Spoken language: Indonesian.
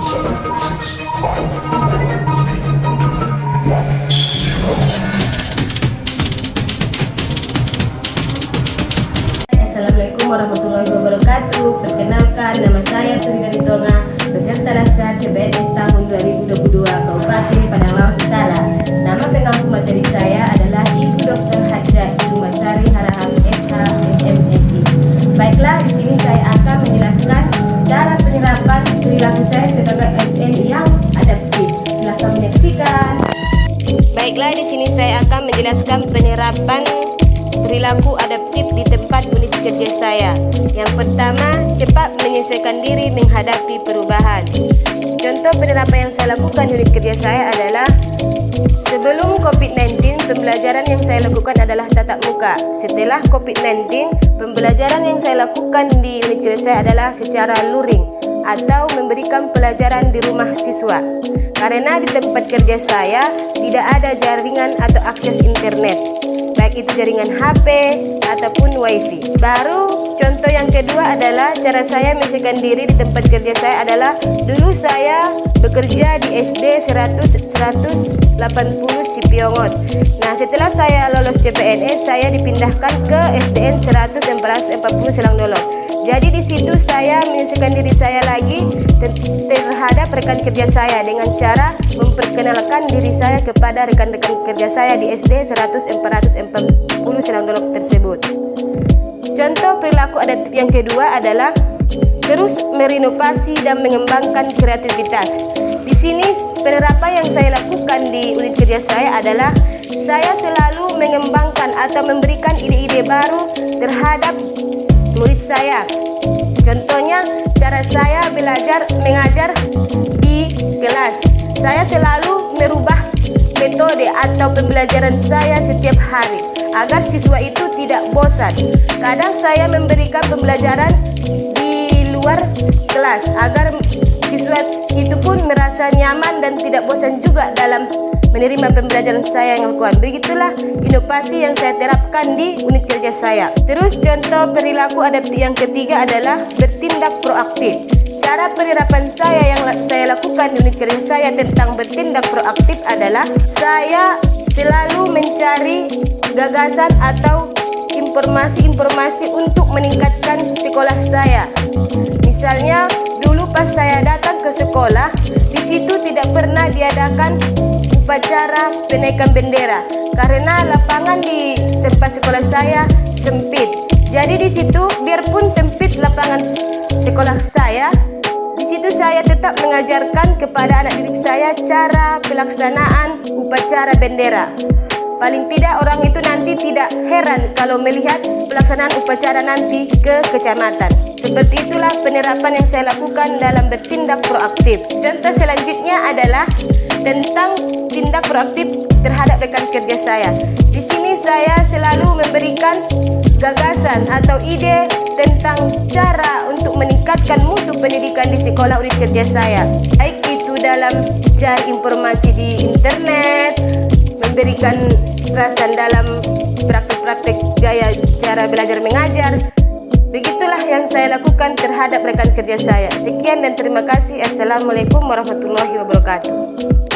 Assalamualaikum warahmatullahi wabarakatuh. Perkenalkan, nama saya Surya Ditonga, peserta laksana CPNS tahun 2022 Kabupaten Padang Lawas Utara. Nama pengampu materi saya adalah Ibu Dr. Hajah Masari Harahap SH MSI. Baiklah, di sini saya akan menjelaskan cara penerapan perilaku saya sebagai ASN yang adaptif. Silakan menyaksikan. Baiklah, di sini saya akan menjelaskan penerapan perilaku adaptif di tempat unit kerja saya. Yang pertama, cepat menyesuaikan diri menghadapi perubahan. Contoh penerapan yang saya lakukan di unit kerja saya adalah sebelum COVID-19, pembelajaran yang saya lakukan adalah tatap muka. Setelah COVID-19, pembelajaran yang saya lakukan di unit kerja saya adalah secara luring atau memberikan pelajaran di rumah siswa. Karena di tempat kerja saya tidak ada jaringan atau akses internet, baik itu jaringan HP ataupun WiFi. Baru contoh yang kedua adalah cara saya menyesuaikan diri di tempat kerja saya adalah dulu saya bekerja di SD 180 Sipiongot. Nah, setelah saya lolos CPNS, saya dipindahkan ke SDN 140 Selangdolong. Jadi di situ saya menyesuaikan diri saya lagi terhadap rekan kerja saya dengan cara memperkenalkan diri saya kepada rekan-rekan kerja saya di SD 140 Selangdolong tersebut. Contoh perilaku adaptif yang kedua adalah terus berinovasi dan mengembangkan kreativitas. Di sini penerapan yang saya lakukan di unit kerja saya adalah saya selalu mengembangkan atau memberikan ide-ide baru terhadap murid saya. Contohnya, cara saya belajar mengajar di kelas. Saya selalu merubah metode atau pembelajaran saya setiap hari agar siswa itu tidak bosan. Kadang saya memberikan pembelajaran di luar kelas agar siswa itu pun merasa nyaman dan tidak bosan juga dalam menerima pembelajaran saya yang lakukan. Begitulah inovasi yang saya terapkan di unit kerja saya. Terus contoh perilaku adaptif yang ketiga adalah bertindak proaktif. Cara penerapan saya yang saya lakukan di unit kerja saya tentang bertindak proaktif adalah saya selalu mencari gagasan atau informasi-informasi untuk meningkatkan sekolah saya. Misalnya dulu pas saya datang ke sekolah, di situ tidak pernah diadakan upacara penaikan bendera karena lapangan di tempat sekolah saya sempit. Jadi di situ biarpun sempit lapangan sekolah saya, di situ saya tetap mengajarkan kepada anak didik saya cara pelaksanaan upacara bendera. Paling tidak orang itu nanti tidak heran kalau melihat pelaksanaan upacara nanti ke kecamatan. Seperti itulah penerapan yang saya lakukan dalam bertindak proaktif. Contoh selanjutnya adalah tentang tindak proaktif terhadap rekan kerja saya. Di sini saya selalu memberikan gagasan atau ide tentang cara untuk meningkatkan mutu pendidikan di sekolah unit kerja saya. Baik itu dalam cari informasi di internet, memberikan kekerasan dalam praktik-praktik gaya cara belajar mengajar. Begitulah yang saya lakukan terhadap rekan kerja saya. Sekian dan terima kasih. Assalamualaikum warahmatullahi wabarakatuh.